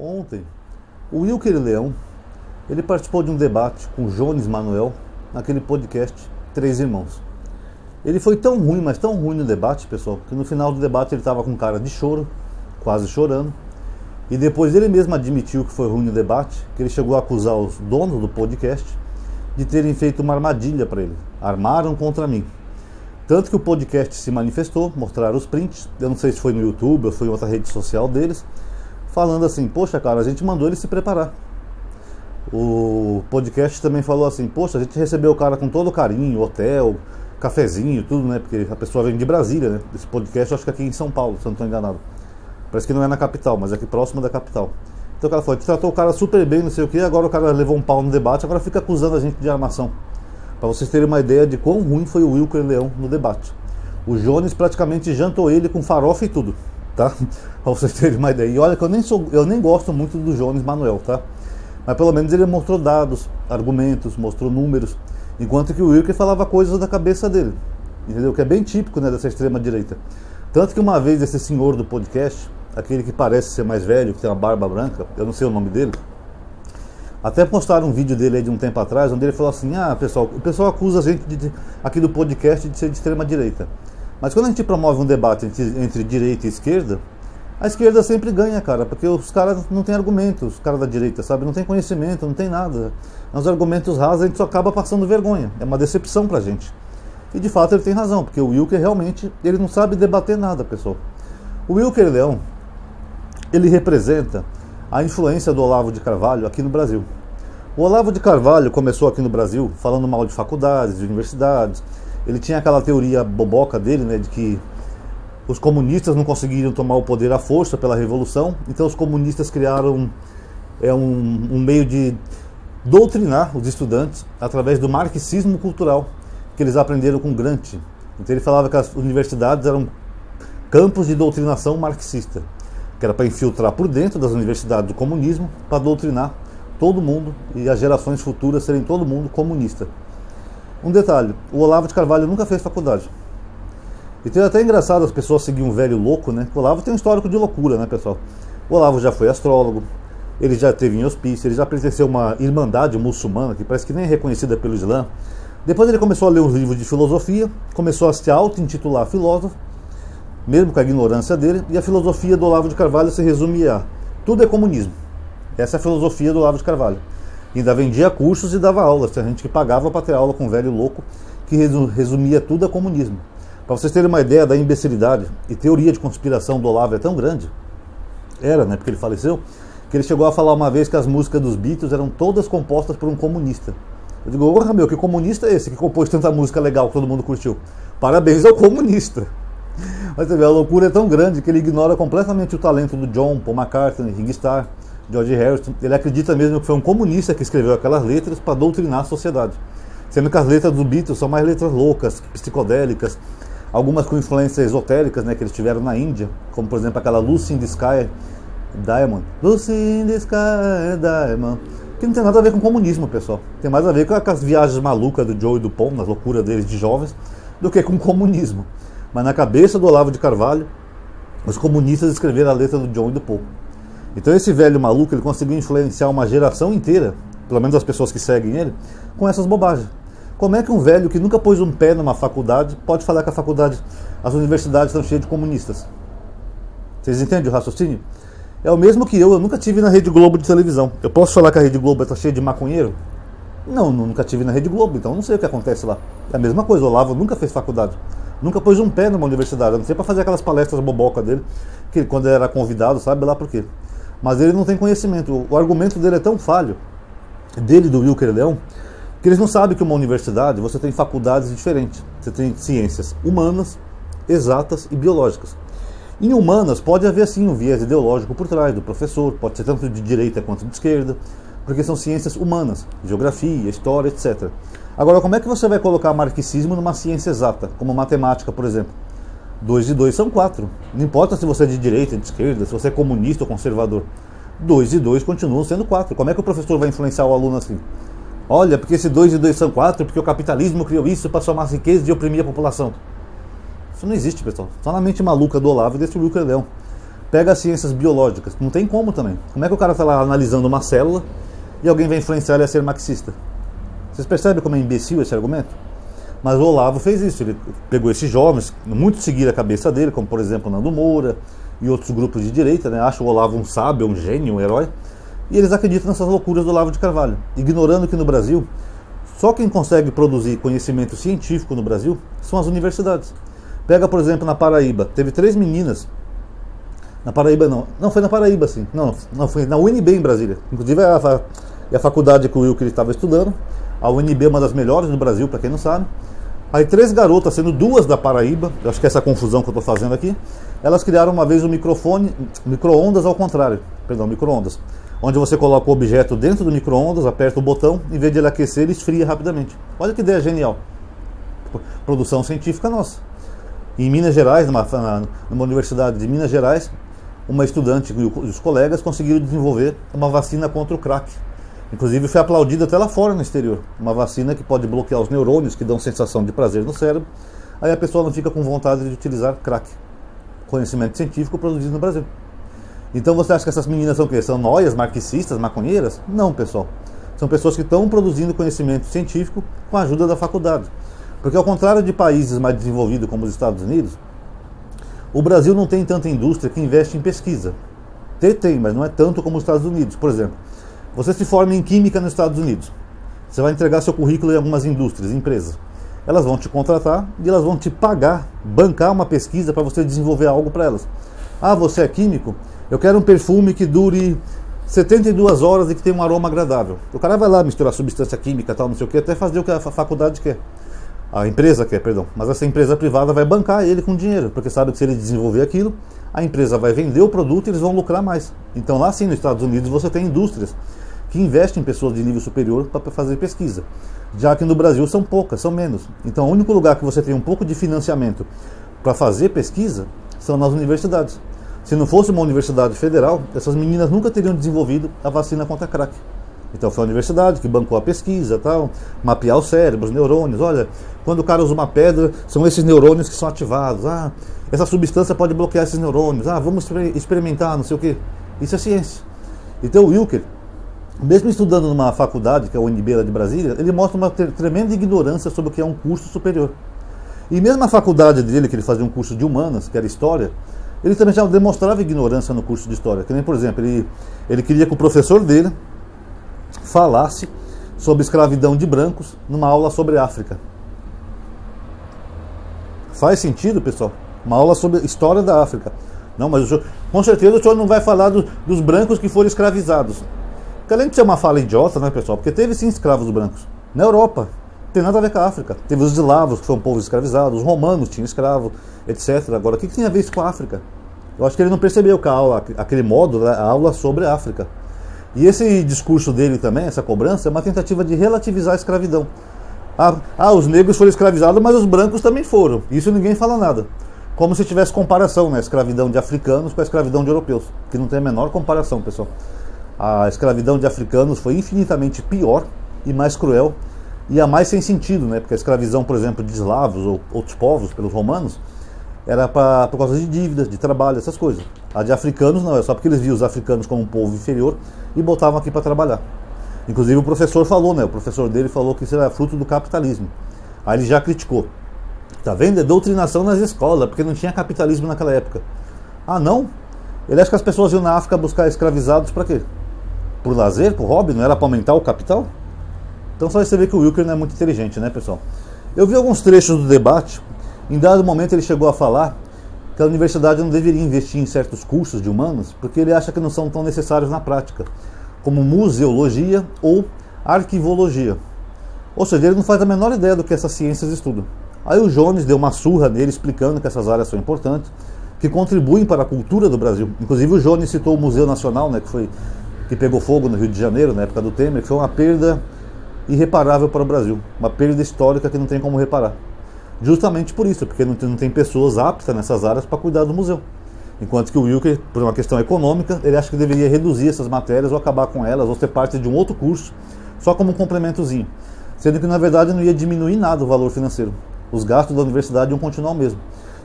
Ontem, o Wilker Leão, ele participou de um debate com o Jones Manuel, naquele podcast Três Irmãos. Ele foi tão ruim, mas tão ruim no debate, pessoal, que no final do debate ele estava com cara de choro, quase chorando, e depois ele mesmo admitiu que foi ruim no debate, que ele chegou a acusar os donos do podcast de terem feito uma armadilha para ele. Armaram contra mim. Tanto que o podcast se manifestou, mostraram os prints, eu não sei se foi no YouTube ou foi em outra rede social deles, falando assim, poxa cara, a gente mandou ele se preparar. O podcast também falou assim, poxa, a gente recebeu o cara com todo carinho, hotel, cafezinho, tudo, né? Porque a pessoa vem de Brasília, né? Esse podcast eu acho que é aqui em São Paulo, se eu não estou enganado. Parece que não é na capital, mas é aqui próximo da capital. Então o cara falou, a gente tratou o cara super bem, não sei o que, agora o cara levou um pau no debate, agora fica acusando a gente de armação. Para vocês terem uma ideia de quão ruim foi o Wilker Leão no debate. O Jones praticamente jantou ele com farofa e tudo, tá? Para vocês terem uma ideia. E olha que eu nem gosto muito do Jones Manuel, tá? Mas pelo menos ele mostrou dados, argumentos, mostrou números, enquanto que o Wilker falava coisas da cabeça dele, entendeu? Que é bem típico, né, dessa extrema direita. Tanto que uma vez esse senhor do podcast, aquele que parece ser mais velho, que tem uma barba branca, eu não sei o nome dele, até postaram um vídeo dele aí de um tempo atrás, onde ele falou assim, o pessoal acusa a gente aqui do podcast de ser de extrema direita. Mas quando a gente promove um debate entre direita e esquerda, a esquerda sempre ganha, cara, porque os caras não têm argumentos, os caras da direita, sabe? Não tem conhecimento, não tem nada. Os argumentos rasos, a gente só acaba passando vergonha. É uma decepção pra gente. E de fato ele tem razão, porque o Wilker realmente, ele não sabe debater nada, pessoal. O Wilker Leão, ele representa a influência do Olavo de Carvalho aqui no Brasil. O Olavo de Carvalho começou aqui no Brasil falando mal de faculdades, de universidades. Ele tinha aquela teoria boboca dele, né, de que os comunistas não conseguiram tomar o poder à força pela Revolução, então os comunistas criaram um meio de doutrinar os estudantes através do marxismo cultural, que eles aprenderam com Gramsci. Então ele falava que as universidades eram campos de doutrinação marxista, que era para infiltrar por dentro das universidades do comunismo, para doutrinar todo mundo e as gerações futuras serem todo mundo comunista. Um detalhe, o Olavo de Carvalho nunca fez faculdade. Então é até engraçado as pessoas seguirem um velho louco, né? O Olavo tem um histórico de loucura, né, pessoal? O Olavo já foi astrólogo, ele já teve em hospício, ele já pertenceu a uma irmandade muçulmana, que parece que nem é reconhecida pelo Islã. Depois ele começou a ler uns livros de filosofia, começou a se auto-intitular filósofo, mesmo com a ignorância dele, e a filosofia do Olavo de Carvalho se resumia a tudo é comunismo. Essa é a filosofia do Olavo de Carvalho. E ainda vendia cursos e dava aulas, tinha gente que pagava para ter aula com um velho louco que resumia tudo a comunismo. Para vocês terem uma ideia da imbecilidade e teoria de conspiração do Olavo é tão grande, né, porque ele faleceu, que ele chegou a falar uma vez que as músicas dos Beatles eram todas compostas por um comunista. Eu digo, porra meu, que comunista é esse que compôs tanta música legal que todo mundo curtiu? Parabéns ao comunista. Mas você vê, a loucura é tão grande que ele ignora completamente o talento do John, Paul McCartney, Ringo Starr, George Harrison. Ele acredita mesmo que foi um comunista que escreveu aquelas letras para doutrinar a sociedade. Sendo que as letras dos Beatles são mais letras loucas, psicodélicas, algumas com influências esotéricas, né, que eles tiveram na Índia, como por exemplo aquela Lucy in the Sky Diamond, Lucy in the Sky Diamond, que não tem nada a ver com comunismo, pessoal. Tem mais a ver com as viagens malucas do Joe e do Paul, nas loucuras deles de jovens, do que com comunismo. Mas na cabeça do Olavo de Carvalho, os comunistas escreveram a letra do John e do Paul. Então esse velho maluco, ele conseguiu influenciar uma geração inteira, pelo menos as pessoas que seguem ele, com essas bobagens. Como é que um velho que nunca pôs um pé numa faculdade pode falar que as universidades estão cheias de comunistas? Vocês entendem o raciocínio? É o mesmo que eu nunca tive na Rede Globo de televisão. Eu posso falar que a Rede Globo está cheia de maconheiro? Não, nunca tive na Rede Globo, então não sei o que acontece lá. É a mesma coisa, o Olavo nunca fez faculdade. Nunca pôs um pé numa universidade, a não ser para fazer aquelas palestras boboca dele, que quando ele era convidado, sabe lá por quê. Mas ele não tem conhecimento. O argumento dele é tão falho, dele e do Wilker Leão, que eles não sabem que uma universidade, você tem faculdades diferentes. Você tem ciências humanas, exatas e biológicas. Em humanas pode haver sim um viés ideológico por trás do professor, pode ser tanto de direita quanto de esquerda, porque são ciências humanas, geografia, história, etc. Agora, como é que você vai colocar marxismo numa ciência exata, como matemática, por exemplo? 2 e 2 são 4. Não importa se você é de direita, de esquerda, se você é comunista ou conservador. 2 e 2 continuam sendo 4. Como é que o professor vai influenciar o aluno assim? Olha, porque esse 2 e 2 são 4, porque o capitalismo criou isso para somar riqueza e oprimir a população. Isso não existe, pessoal. Só na mente maluca do Olavo e desse Wilker Leão. Pega as ciências biológicas, não tem como também. Como é que o cara está lá analisando uma célula e alguém vai influenciar ele a ser marxista? Vocês percebem como é imbecil esse argumento? Mas o Olavo fez isso, ele pegou esses jovens, muitos seguiram a cabeça dele, como por exemplo Nando Moura e outros grupos de direita, né? Acham o Olavo um sábio, um gênio, um herói, e eles acreditam nessas loucuras do Olavo de Carvalho, ignorando que no Brasil, só quem consegue produzir conhecimento científico no Brasil são as universidades. Pega, por exemplo, na Paraíba, teve 3 meninas. Na Paraíba não foi na Paraíba, sim. Não foi na UNB em Brasília. Inclusive é a faculdade que o Wilker estava estudando. A UNB é uma das melhores do Brasil, para quem não sabe. Aí 3 garotas, sendo 2 da Paraíba, eu acho que é essa confusão que eu estou fazendo aqui, elas criaram uma vez um micro-ondas ao contrário, micro-ondas, onde você coloca o objeto dentro do micro-ondas, aperta o botão, em vez de ele aquecer, ele esfria rapidamente. Olha que ideia genial. Produção científica nossa. Em Minas Gerais, numa universidade de Minas Gerais, uma estudante e os colegas conseguiram desenvolver uma vacina contra o crack. Inclusive foi aplaudida até lá fora no exterior. Uma vacina que pode bloquear os neurônios que dão sensação de prazer no cérebro. Aí a pessoa não fica com vontade de utilizar crack. Conhecimento científico produzido no Brasil. Então você acha que essas meninas são o quê? São noias, marxistas, maconheiras? Não, pessoal. São pessoas que estão produzindo conhecimento científico com a ajuda da faculdade. Porque ao contrário de países mais desenvolvidos como os Estados Unidos, o Brasil não tem tanta indústria que investe em pesquisa. Tem, mas não é tanto como os Estados Unidos. Por exemplo, você se forma em química nos Estados Unidos. Você vai entregar seu currículo em algumas indústrias, empresas. Elas vão te contratar e elas vão te pagar, bancar uma pesquisa para você desenvolver algo para elas. Ah, você é químico? Eu quero um perfume que dure 72 horas e que tenha um aroma agradável. O cara vai lá misturar substância química, tal, não sei o que, até fazer o que a faculdade quer. A empresa quer, perdão. Mas essa empresa privada vai bancar ele com dinheiro, porque sabe que se ele desenvolver aquilo, a empresa vai vender o produto e eles vão lucrar mais. Então lá sim, nos Estados Unidos, você tem indústrias que investem em pessoas de nível superior para fazer pesquisa. Já que no Brasil são poucas, são menos. Então o único lugar que você tem um pouco de financiamento para fazer pesquisa são nas universidades. Se não fosse uma universidade federal, essas meninas nunca teriam desenvolvido a vacina contra crack. Então foi a universidade que bancou a pesquisa, tal, mapear o cérebro, os neurônios. Olha, quando o cara usa uma pedra, são esses neurônios que são ativados. Ah, essa substância pode bloquear esses neurônios. Ah, vamos experimentar, não sei o quê. Isso é ciência. Então o Wilker, mesmo estudando numa faculdade, que é a UNB lá de Brasília, ele mostra uma tremenda ignorância sobre o que é um curso superior. E mesmo a faculdade dele, que ele fazia um curso de humanas, que era História, ele também já demonstrava ignorância no curso de História. Que nem, por exemplo, ele queria que o professor dele falasse sobre escravidão de brancos numa aula sobre África. Faz sentido, pessoal? Uma aula sobre história da África. Não, mas com certeza o senhor não vai falar dos brancos que foram escravizados. Porque além de ser uma fala idiota, né, pessoal? Porque teve sim escravos brancos. Na Europa, não tem nada a ver com a África. Teve os eslavos, que foi um povo escravizado, os romanos tinham escravo, etc. Agora, o que tem a ver isso com a África? Eu acho que ele não percebeu que a aula, aquele modo, né, a aula sobre a África. E esse discurso dele também, essa cobrança, é uma tentativa de relativizar a escravidão. Os negros foram escravizados, mas os brancos também foram. Isso ninguém fala nada. Como se tivesse comparação, né? A escravidão de africanos com a escravidão de europeus. Que não tem a menor comparação, pessoal. A escravidão de africanos foi infinitamente pior e mais cruel. E a mais sem sentido, né? Porque a escravidão, por exemplo, de eslavos ou outros povos, pelos romanos, era por causa de dívidas, de trabalho, essas coisas. A de africanos não, é só porque eles viam os africanos como um povo inferior e botavam aqui para trabalhar. Inclusive o professor falou, né? O professor dele falou que isso era fruto do capitalismo. Aí ele já criticou. Tá vendo? É doutrinação nas escolas, porque não tinha capitalismo naquela época. Ah, não? Ele acha que as pessoas iam na África buscar escravizados para quê? Por lazer, por hobby? Não era para aumentar o capital? Então só você vê que o Wilker não é muito inteligente, né, pessoal? Eu vi alguns trechos do debate. Em dado momento ele chegou a falar que a universidade não deveria investir em certos cursos de humanos porque ele acha que não são tão necessários na prática, como museologia ou arquivologia. Ou seja, ele não faz a menor ideia do que essas ciências estudam. Aí o Jones deu uma surra nele explicando que essas áreas são importantes, que contribuem para a cultura do Brasil. Inclusive o Jones citou o Museu Nacional, né, que pegou fogo no Rio de Janeiro, na época do Temer, que foi uma perda irreparável para o Brasil, uma perda histórica que não tem como reparar. Justamente por isso, porque não tem pessoas aptas nessas áreas para cuidar do museu. Enquanto que o Wilker, por uma questão econômica, ele acha que deveria reduzir essas matérias ou acabar com elas, ou ser parte de um outro curso, só como um complementozinho. Sendo que, na verdade, não ia diminuir nada o valor financeiro. Os gastos da universidade iam continuar o mesmo.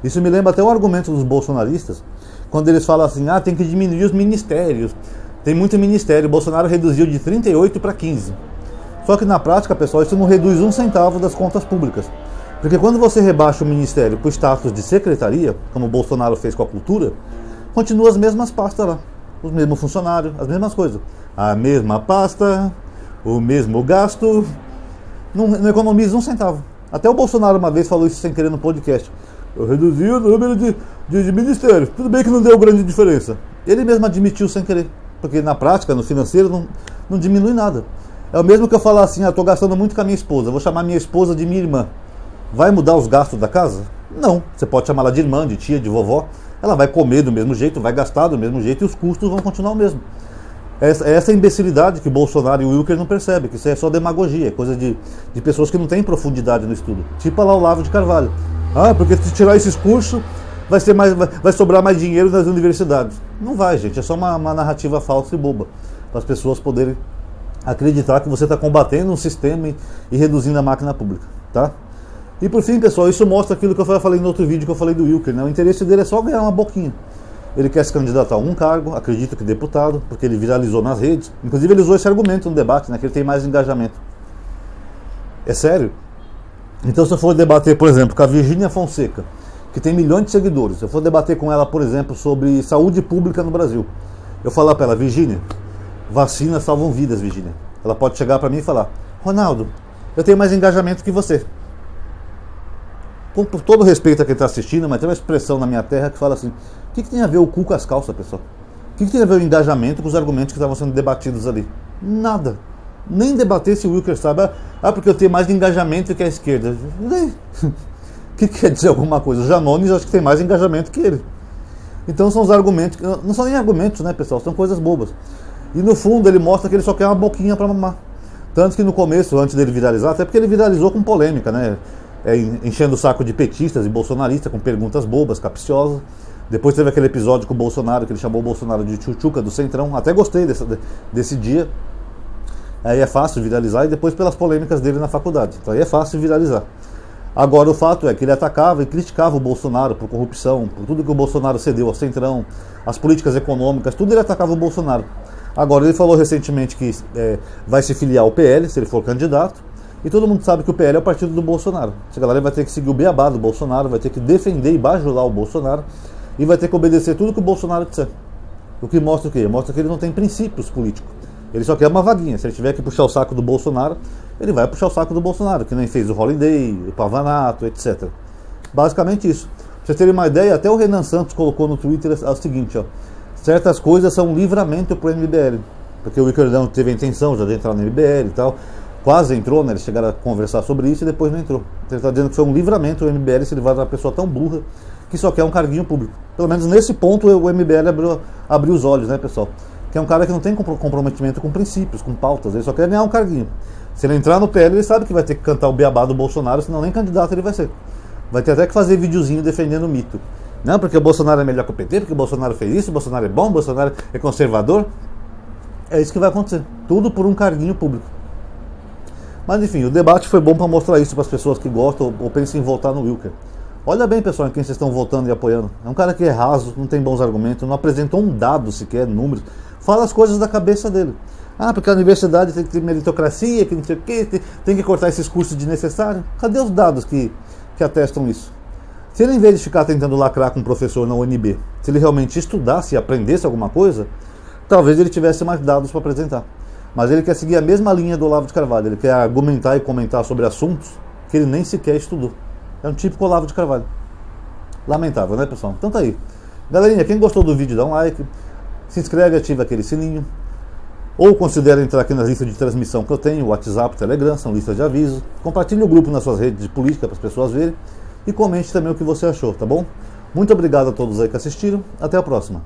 Isso me lembra até o argumento dos bolsonaristas, quando eles falam assim, tem que diminuir os ministérios. Tem muito ministério, o Bolsonaro reduziu de 38 para 15. Só que na prática, pessoal, isso não reduz um centavo das contas públicas. Porque quando você rebaixa o ministério para o status de secretaria, como o Bolsonaro fez com a cultura, continua as mesmas pastas lá. Os mesmos funcionários, as mesmas coisas. A mesma pasta, o mesmo gasto, não economiza um centavo. Até o Bolsonaro uma vez falou isso sem querer no podcast. Eu reduzi o número de ministérios. Tudo bem que não deu grande diferença. Ele mesmo admitiu sem querer. Porque na prática, no financeiro, não diminui nada. É o mesmo que eu falar assim, estou gastando muito com a minha esposa, vou chamar minha esposa de minha irmã. Vai mudar os gastos da casa? Não. Você pode chamar ela de irmã, de tia, de vovó. Ela vai comer do mesmo jeito, vai gastar do mesmo jeito e os custos vão continuar o mesmo. Essa imbecilidade que Bolsonaro e o Wilker não percebem, que isso é só demagogia, é coisa de pessoas que não têm profundidade no estudo. Tipo lá o Olavo de Carvalho. Porque se tirar esses cursos, vai sobrar mais dinheiro nas universidades. Não vai, gente, é só uma narrativa falsa e boba, para as pessoas poderem acreditar que você está combatendo um sistema e reduzindo a máquina pública, tá? E por fim, pessoal, isso mostra aquilo que eu falei no outro vídeo que eu falei do Wilker, né? O interesse dele é só ganhar uma boquinha. Ele quer se candidatar a um cargo, acredito que deputado, porque ele viralizou nas redes. Inclusive ele usou esse argumento no debate, né? Que ele tem mais engajamento. É sério? Então se eu for debater, por exemplo, com a Virgínia Fonseca, que tem milhões de seguidores, se eu for debater com ela, por exemplo, sobre saúde pública no Brasil, eu falar para ela, Virgínia, vacinas salvam vidas, Virgínia. Ela pode chegar para mim e falar, Ronaldo, eu tenho mais engajamento que você. Com todo respeito a quem está assistindo, mas tem uma expressão na minha terra que fala assim, o que tem a ver o cu com as calças, pessoal? O que tem a ver o engajamento com os argumentos que estavam sendo debatidos ali? Nada. Nem debater se o Wilker sabe, porque eu tenho mais engajamento que a esquerda. O que quer dizer alguma coisa? O Janones acho que tem mais engajamento que ele. Então são os argumentos, não são nem argumentos, né, pessoal? São coisas bobas. E no fundo ele mostra que ele só quer uma boquinha para mamar. Tanto que no começo, antes dele viralizar, até porque ele viralizou com polêmica, né? Enchendo o saco de petistas e bolsonaristas com perguntas bobas, capciosas. Depois teve aquele episódio com o Bolsonaro, que ele chamou o Bolsonaro de tchutchuca do Centrão. Até gostei desse dia. Aí é fácil viralizar, e depois pelas polêmicas dele na faculdade. Então aí é fácil viralizar. Agora o fato é que ele atacava e criticava o Bolsonaro por corrupção, por tudo que o Bolsonaro cedeu ao Centrão, as políticas econômicas, tudo ele atacava o Bolsonaro. Agora ele falou recentemente que vai se filiar ao PL, se ele for candidato, e todo mundo sabe que o PL é o partido do Bolsonaro. Essa galera vai ter que seguir o beabá do Bolsonaro, vai ter que defender e bajular o Bolsonaro, e vai ter que obedecer tudo que o Bolsonaro disser. O que mostra o quê? Mostra que ele não tem princípios políticos. Ele só quer uma vaguinha. Se ele tiver que puxar o saco do Bolsonaro, ele vai puxar o saco do Bolsonaro, que nem fez o Holiday, o Pavanato, etc. Basicamente isso. Pra vocês terem uma ideia, até o Renan Santos colocou no Twitter o seguinte, certas coisas são um livramento pro MBL. Porque o Wilker teve a intenção já de entrar no MBL e tal. Quase entrou, né? Eles chegaram a conversar sobre isso e depois não entrou. Então ele está dizendo que foi um livramento o MBL se ele vai dar uma pessoa tão burra que só quer um carguinho público. Pelo menos nesse ponto o MBL abriu os olhos, né, pessoal? Que é um cara que não tem comprometimento com princípios, com pautas, ele só quer ganhar um carguinho. Se ele entrar no PL, ele sabe que vai ter que cantar o beabá do Bolsonaro, senão nem candidato ele vai ser. Vai ter até que fazer videozinho defendendo o mito. Não, porque o Bolsonaro é melhor que o PT, porque o Bolsonaro fez isso, o Bolsonaro é bom, o Bolsonaro é conservador. É isso que vai acontecer. Tudo por um carguinho público. Mas enfim, o debate foi bom para mostrar isso para as pessoas que gostam ou pensam em votar no Wilker. Olha bem, pessoal, em quem vocês estão votando e apoiando. É um cara que é raso, não tem bons argumentos, não apresentou um dado sequer, números. Fala as coisas da cabeça dele. Porque a universidade tem que ter meritocracia, que não sei o quê, tem que cortar esses cursos desnecessários. Cadê os dados que atestam isso? Se ele, em vez de ficar tentando lacrar com um professor na UNB, se ele realmente estudasse e aprendesse alguma coisa, talvez ele tivesse mais dados para apresentar. Mas ele quer seguir a mesma linha do Olavo de Carvalho. Ele quer argumentar e comentar sobre assuntos que ele nem sequer estudou. É um típico Olavo de Carvalho. Lamentável, né, pessoal? Então tá aí. Galerinha, quem gostou do vídeo, dá um like, se inscreve e ativa aquele sininho. Ou considera entrar aqui nas listas de transmissão que eu tenho, WhatsApp, Telegram, são listas de aviso. Compartilhe o grupo nas suas redes de política para as pessoas verem. E comente também o que você achou, tá bom? Muito obrigado a todos aí que assistiram. Até a próxima.